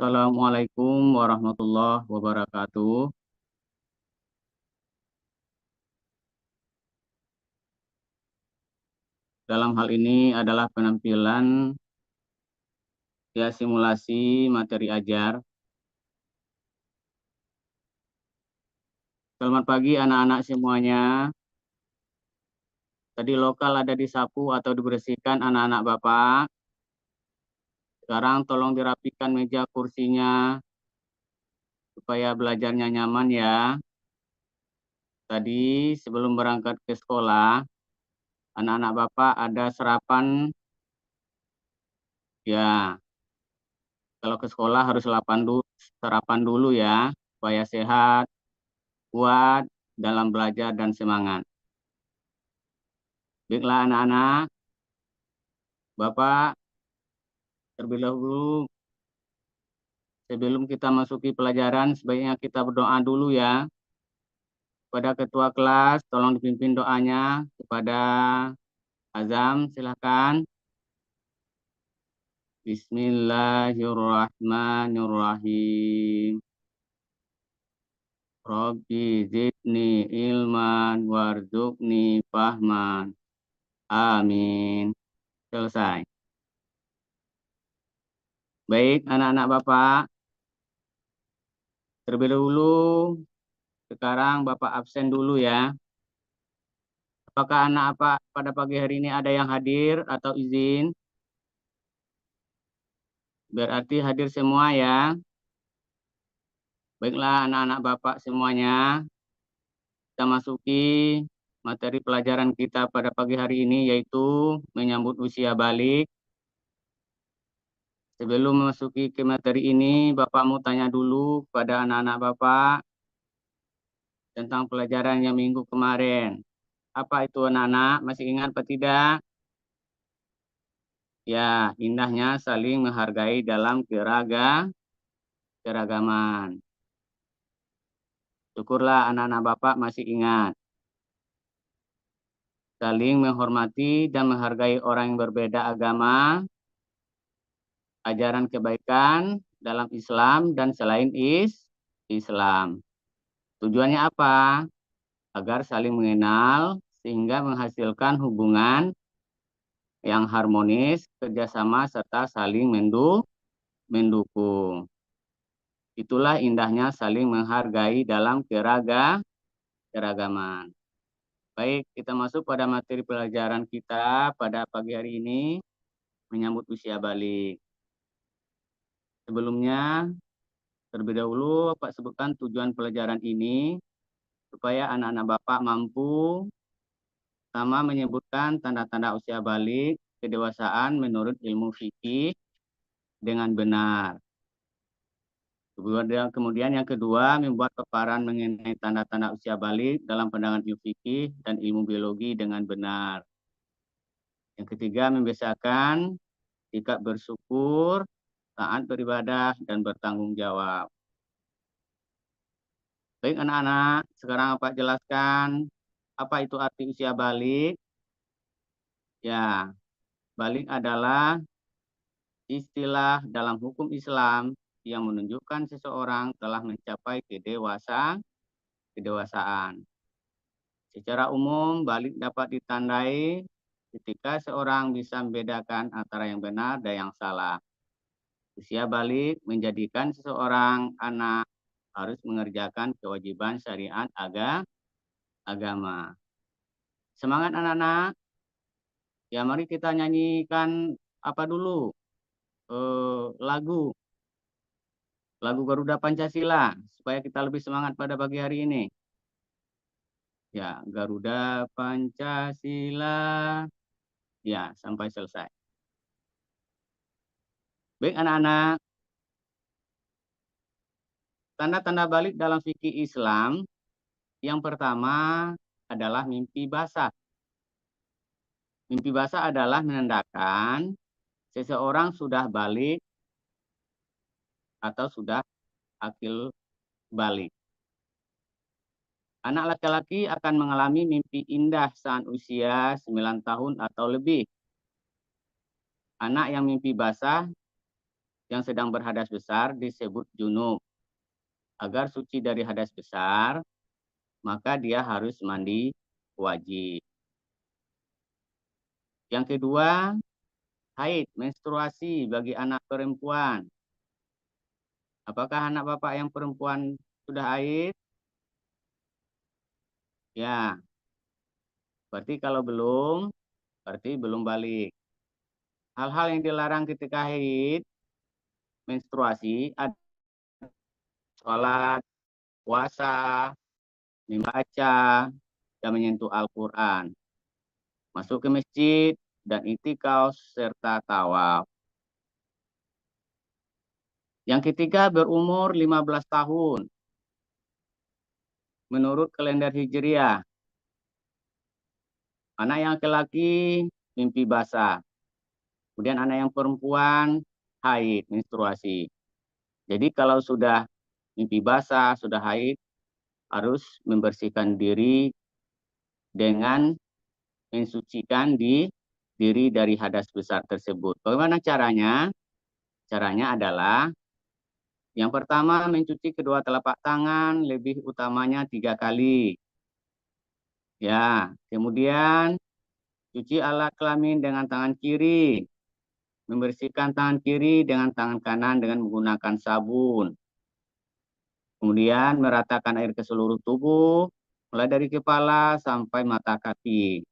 Assalamualaikum warahmatullahi wabarakatuh. Dalam hal ini adalah penampilan simulasi materi ajar. Selamat pagi anak-anak semuanya. Tadi lokal ada disapu atau dibersihkan anak-anak Bapak. Sekarang tolong dirapikan meja kursinya supaya belajarnya nyaman ya. Tadi sebelum berangkat ke sekolah, anak-anak Bapak ada sarapan. Ya, kalau ke sekolah harus sarapan dulu ya, supaya sehat, kuat dalam belajar dan semangat. Baiklah anak-anak, Bapak terlebih dahulu sebelum kita masuki pelajaran sebaiknya kita berdoa dulu ya. Kepada ketua kelas tolong dipimpin doanya. Kepada Azam silakan. Bismillahirrahmanirrahim. Rabbi zidni ilman warzuqni fahman. Amin. Selesai. Baik anak-anak Bapak, terlebih dahulu sekarang Bapak absen dulu ya. Apakah anak apa pada pagi hari ini ada yang hadir atau izin? Berarti hadir semua ya. Baiklah anak-anak Bapak semuanya, kita masuki materi pelajaran kita pada pagi hari ini yaitu menyambut usia balik. Sebelum memasuki ke materi ini, Bapak mau tanya dulu kepada anak-anak Bapak tentang pelajaran yang minggu kemarin. Apa itu anak-anak? Masih ingat atau tidak? Ya, indahnya saling menghargai dalam keragaman. Syukurlah anak-anak Bapak masih ingat. Saling menghormati dan menghargai orang yang berbeda agama, ajaran kebaikan dalam Islam dan selain Islam. Tujuannya apa? Agar saling mengenal sehingga menghasilkan hubungan yang harmonis, kerjasama, serta saling mendukung. Itulah indahnya saling menghargai dalam keragaman. Baik, kita masuk pada materi pelajaran kita pada pagi hari ini, menyambut usia balik. Sebelumnya, terlebih dahulu Bapak sebutkan tujuan pelajaran ini, supaya anak-anak Bapak mampu sama menyebutkan tanda-tanda usia balik, kedewasaan menurut ilmu fikih dengan benar. Kemudian yang kedua, membuat paparan mengenai tanda-tanda usia balik dalam pandangan ilmu fikih dan ilmu biologi dengan benar. Yang ketiga, membiasakan sikap bersyukur, taat beribadah, dan bertanggung jawab. Baik anak-anak, sekarang Bapak jelaskan apa itu arti usia balik. Ya, balik adalah istilah dalam hukum Islam yang menunjukkan seseorang telah mencapai kedewasaan. Secara umum, balik dapat ditandai ketika seorang bisa membedakan antara yang benar dan yang salah. Usia balik menjadikan seseorang anak harus mengerjakan kewajiban syariat agama. Semangat anak-anak. Ya mari kita nyanyikan apa dulu? Lagu Garuda Pancasila supaya kita lebih semangat pada pagi hari ini. Ya, Garuda Pancasila. Ya, sampai selesai. Baik anak-anak, tanda-tanda balik dalam fikih Islam yang pertama adalah mimpi basah. Mimpi basah adalah menandakan seseorang sudah balik atau sudah akil balik. Anak laki-laki akan mengalami mimpi indah saat usia 9 tahun atau lebih. Anak yang mimpi basah yang sedang berhadas besar disebut junub. Agar suci dari hadas besar, maka dia harus mandi wajib. Yang kedua, haid, menstruasi bagi anak perempuan. Apakah anak bapak yang perempuan sudah haid? Ya, berarti kalau belum, berarti belum balik. Hal-hal yang dilarang ketika haid, menstruasi, ada sholat, puasa, membaca, dan menyentuh Al-Quran. Masuk ke masjid, dan itikaf, serta tawaf. Yang ketiga, berumur 15 tahun. Menurut kalender Hijriah, anak yang laki-laki mimpi basah. Kemudian anak yang perempuan haid, menstruasi. Jadi kalau sudah mimpi basah, sudah haid, harus membersihkan diri dengan mensucikan diri dari hadas besar tersebut. Bagaimana caranya? Caranya adalah yang pertama mencuci kedua telapak tangan, lebih utamanya 3 kali. Ya, kemudian cuci alat kelamin dengan tangan kiri. Membersihkan tangan kiri dengan tangan kanan dengan menggunakan sabun. Kemudian meratakan air ke seluruh tubuh, mulai dari kepala sampai mata kaki.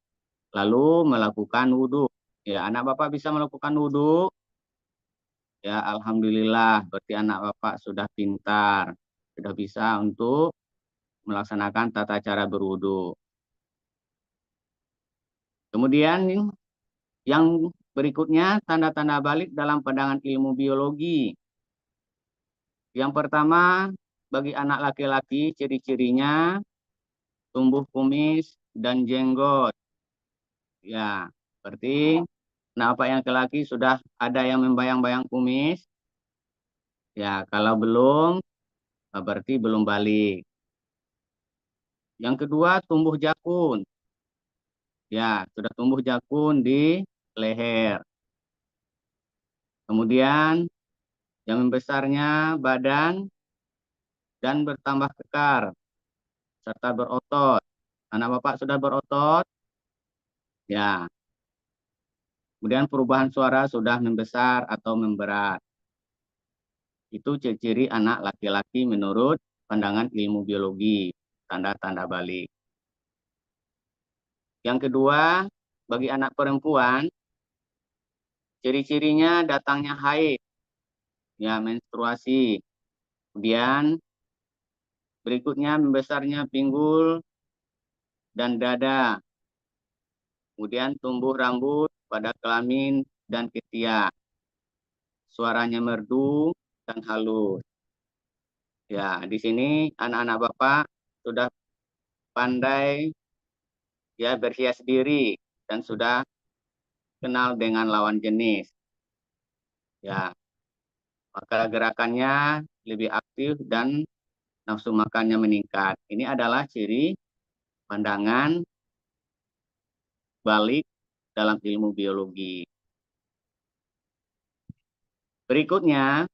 Lalu melakukan wudhu. Ya, anak bapak bisa melakukan wudhu. Ya, alhamdulillah, berarti anak bapak sudah pintar. Sudah bisa untuk melaksanakan tata cara berwudhu. Kemudian yang berikutnya, tanda-tanda balik dalam pandangan ilmu biologi. Yang pertama, bagi anak laki-laki, ciri-cirinya tumbuh kumis dan jenggot. Ya, berarti anak yang laki-laki sudah ada yang membayang-bayang kumis. Ya, kalau belum, berarti belum balik. Yang kedua, tumbuh jakun. Ya, sudah tumbuh jakun di leher. Kemudian, yang membesarnya badan dan bertambah kekar, serta berotot. Anak bapak sudah berotot, ya. Kemudian perubahan suara sudah membesar atau memberat. Itu ciri-ciri anak laki-laki menurut pandangan ilmu biologi, tanda-tanda balik. Yang kedua, bagi anak perempuan, ciri-cirinya datangnya haid, ya menstruasi. Kemudian berikutnya membesarnya pinggul dan dada. Kemudian tumbuh rambut pada kelamin dan ketiak. Suaranya merdu dan halus. Ya, di sini anak-anak bapak sudah pandai ya berhias diri dan sudah kenal dengan lawan jenis. Ya, maka gerakannya lebih aktif dan nafsu makannya meningkat. Ini adalah ciri pandangan balik dalam ilmu biologi. Berikutnya,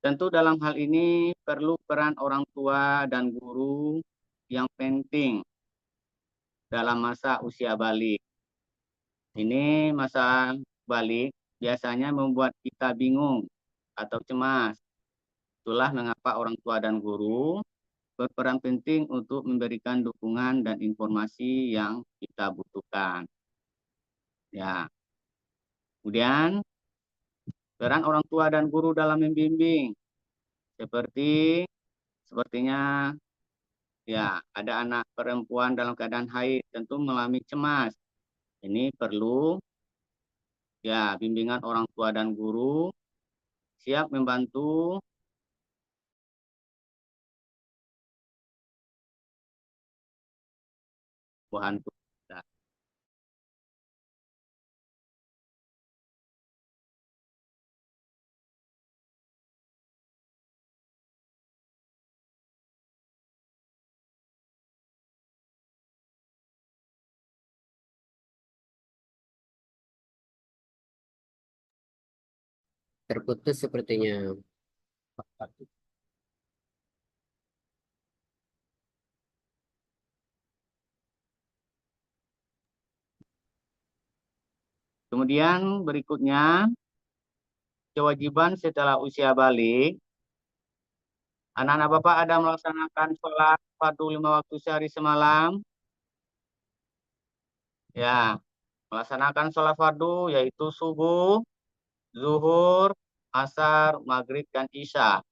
tentu dalam hal ini perlu peran orang tua dan guru yang penting dalam masa usia balik. Ini masa balik biasanya membuat kita bingung atau cemas. Itulah mengapa orang tua dan guru berperan penting untuk memberikan dukungan dan informasi yang kita butuhkan. Ya. Kemudian peran orang tua dan guru dalam membimbing sepertinya ya ada anak perempuan dalam keadaan haid tentu mengalami cemas. Ini perlu ya bimbingan orang tua dan guru siap membantu Tuhan. Terputus sepertinya. Kemudian berikutnya, kewajiban setelah usia balik, anak-anak Bapak ada melaksanakan sholat fardu 5 waktu sehari semalam. Ya, melaksanakan sholat fardu yaitu subuh, zuhur, asar, maghrib, dan isya.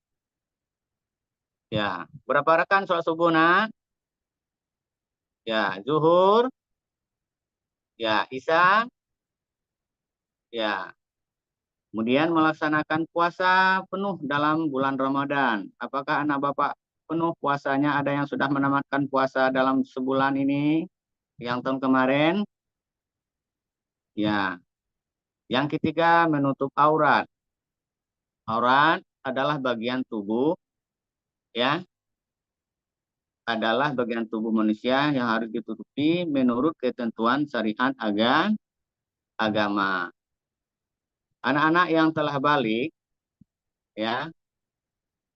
Ya, berapa rekan sholat subuh, nak? Ya, zuhur, ya, isya, ya. Kemudian melaksanakan puasa penuh dalam bulan Ramadan. Apakah anak Bapak penuh puasanya? Ada yang sudah menamatkan puasa dalam sebulan ini? Yang tahun kemarin? Ya. Yang ketiga, menutup aurat. Aurat adalah bagian tubuh, ya, adalah bagian tubuh manusia yang harus ditutupi menurut ketentuan syariat agama. Anak-anak yang telah balik, ya,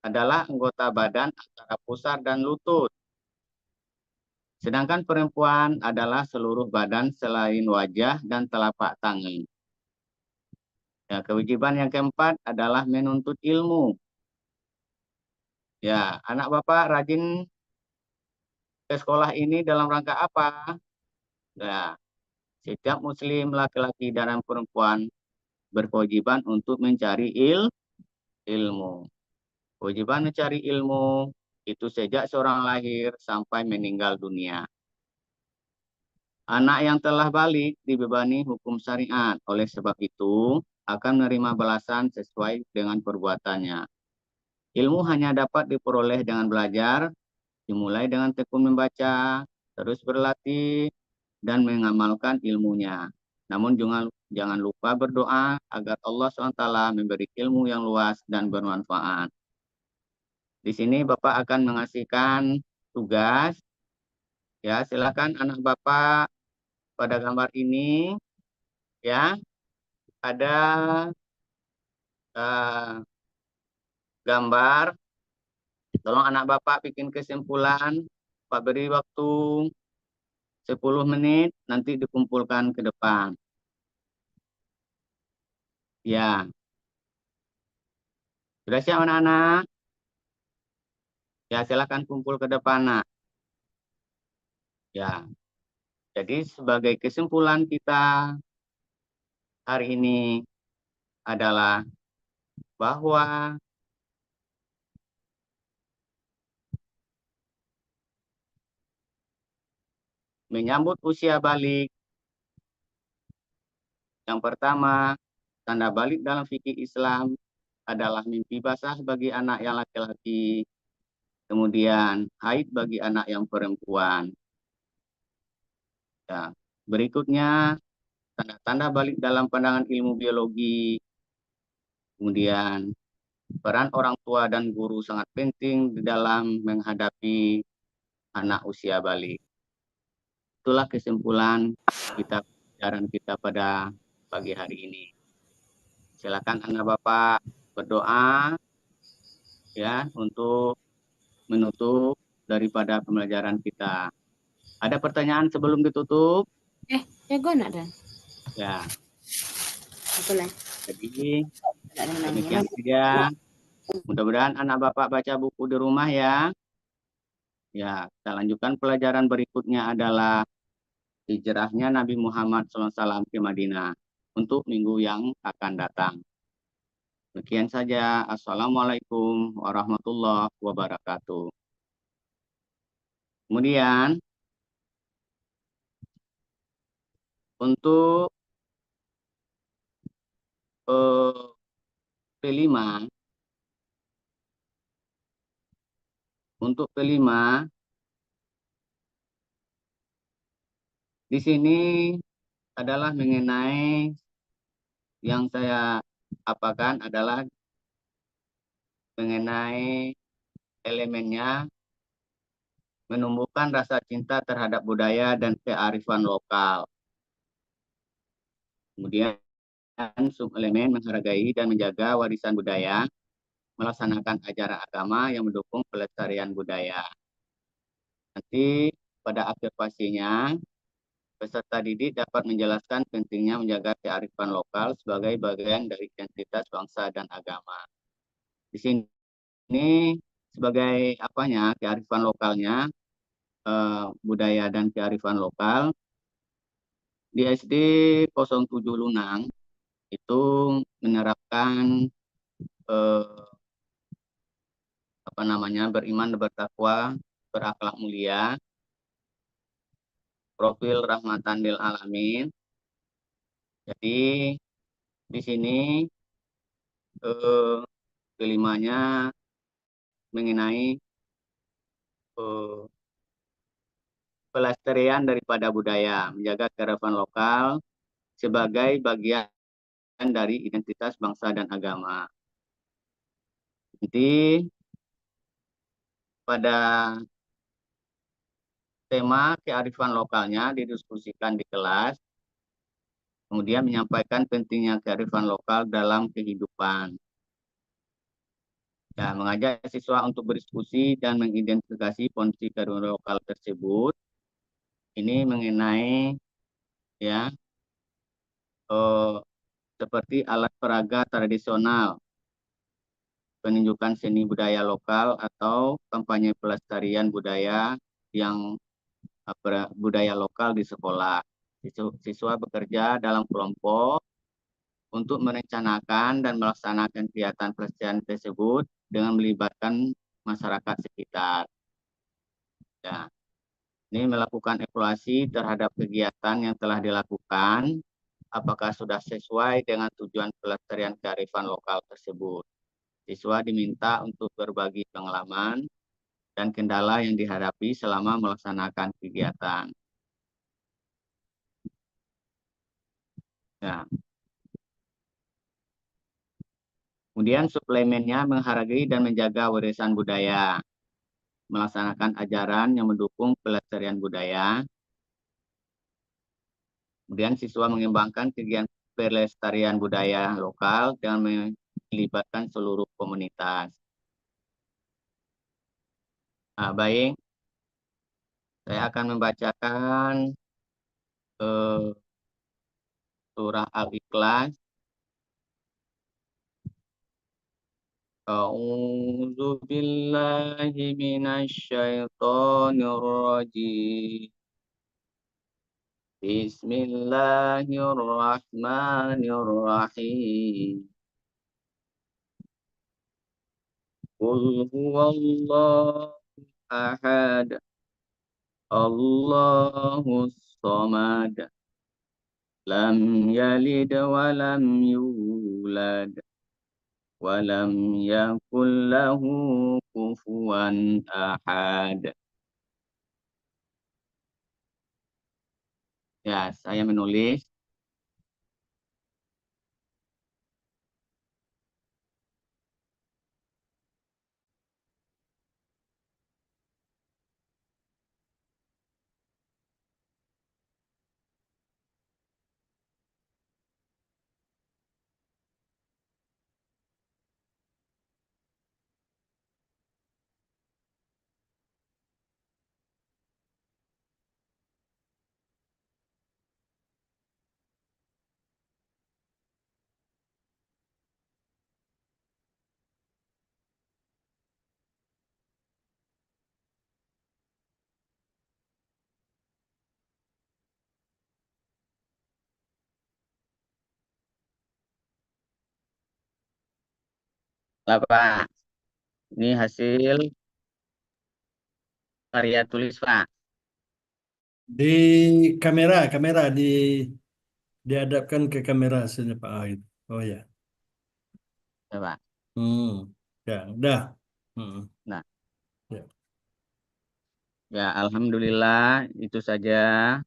adalah anggota badan antara pusar dan lutut. Sedangkan perempuan adalah seluruh badan selain wajah dan telapak tangan. Ya, kewajiban yang keempat adalah menuntut ilmu. Ya, anak Bapak rajin ke sekolah ini dalam rangka apa? Ya, setiap muslim laki-laki dan perempuan berkewajiban untuk mencari ilmu. Kewajiban mencari ilmu itu sejak seorang lahir sampai meninggal dunia. Anak yang telah balik dibebani hukum syariat. Oleh sebab itu, akan menerima balasan sesuai dengan perbuatannya. Ilmu hanya dapat diperoleh dengan belajar, dimulai dengan tekun membaca, terus berlatih, dan mengamalkan ilmunya. Namun jangan lupa berdoa agar Allah SWT memberi ilmu yang luas dan bermanfaat. Di sini Bapak akan mengasihkan tugas. Ya, silakan anak Bapak pada gambar ini, ya, ada uh, gambar. Tolong anak Bapak bikin kesimpulan. Pak beri waktu 10 menit, nanti dikumpulkan ke depan. Ya, sudah siap anak-anak? Ya, silakan kumpul ke depan, nak. Ya, jadi sebagai kesimpulan kita hari ini adalah bahwa menyambut usia balik, yang pertama, tanda balik dalam fikih Islam adalah mimpi basah bagi anak yang laki-laki, kemudian haid bagi anak yang perempuan. Ya. Berikutnya, tanda-tanda balik dalam pandangan ilmu biologi, kemudian peran orang tua dan guru sangat penting di dalam menghadapi anak usia balik. Itulah kesimpulan kita pelajaran kita pada pagi hari ini. Silakan anak Bapak berdoa ya untuk menutup daripada pembelajaran kita. Ada pertanyaan sebelum ditutup? Gue nak dan. Ya. Betul lah. Jadi demikian saja. Mudah-mudahan anak Bapak baca buku di rumah ya. Ya, kita lanjutkan pelajaran berikutnya adalah hijrahnya Nabi Muhammad SAW ke Madinah untuk minggu yang akan datang. Demikian saja. Assalamualaikum warahmatullahi wabarakatuh. Kemudian untuk P5, untuk P5 di sini adalah mengenai yang saya apakan adalah mengenai elemennya menumbuhkan rasa cinta terhadap budaya dan kearifan lokal. Kemudian subelemen menghargai dan menjaga warisan budaya, melaksanakan ajaran agama yang mendukung pelestarian budaya. Nanti pada akhir pastinya, peserta didik dapat menjelaskan pentingnya menjaga kearifan lokal sebagai bagian dari identitas bangsa dan agama. Di sini sebagai apanya kearifan lokalnya, budaya dan kearifan lokal di SD 07 Lunang itu menerapkan beriman, bertakwa, berakhlak mulia, profil rahmatan lil alamin. Jadi di sini kelimanya mengenai pelestarian daripada budaya, menjaga kearifan lokal sebagai bagian dari identitas bangsa dan agama. Nanti pada tema kearifan lokalnya didiskusikan di kelas, kemudian menyampaikan pentingnya kearifan lokal dalam kehidupan. Ya, mengajak siswa untuk berdiskusi dan mengidentifikasi fungsi kearifan lokal tersebut. Ini mengenai ya seperti alat peraga tradisional, penunjukan seni budaya lokal atau kampanye pelestarian budaya yang budaya lokal di sekolah. Siswa bekerja dalam kelompok untuk merencanakan dan melaksanakan kegiatan pelestarian tersebut dengan melibatkan masyarakat sekitar. Ya. Ini melakukan evaluasi terhadap kegiatan yang telah dilakukan, apakah sudah sesuai dengan tujuan pelestarian kearifan lokal tersebut. Siswa diminta untuk berbagi pengalaman dan kendala yang dihadapi selama melaksanakan kegiatan. Ya. Kemudian suplemennya menghargai dan menjaga warisan budaya, melaksanakan ajaran yang mendukung pelestarian budaya. Kemudian siswa mengembangkan kegiatan pelestarian budaya lokal dengan melibatkan seluruh komunitas. Nah, baik, saya akan membacakan surah Al-Ikhlas. A'udzu billahi minasy syaithanir rajim. Bismillahirrahmanirrahim. Qul huwallahu ahad. Allahus samad. Lam yalid wa lam yulad. Wa lam yakul lahu kufuwan ahad. Ya, saya menulis. Lah, Pak. Ini hasil karya tulis, Pak. Di kamera dihadapkan ke kamera sini Pak Aid. Oh ya. Ya, Pak. Ya, udah. Nah, Ya. ya alhamdulillah itu saja.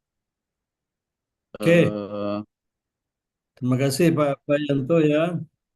Oke, Eh, terima kasih Pak Yanto ya.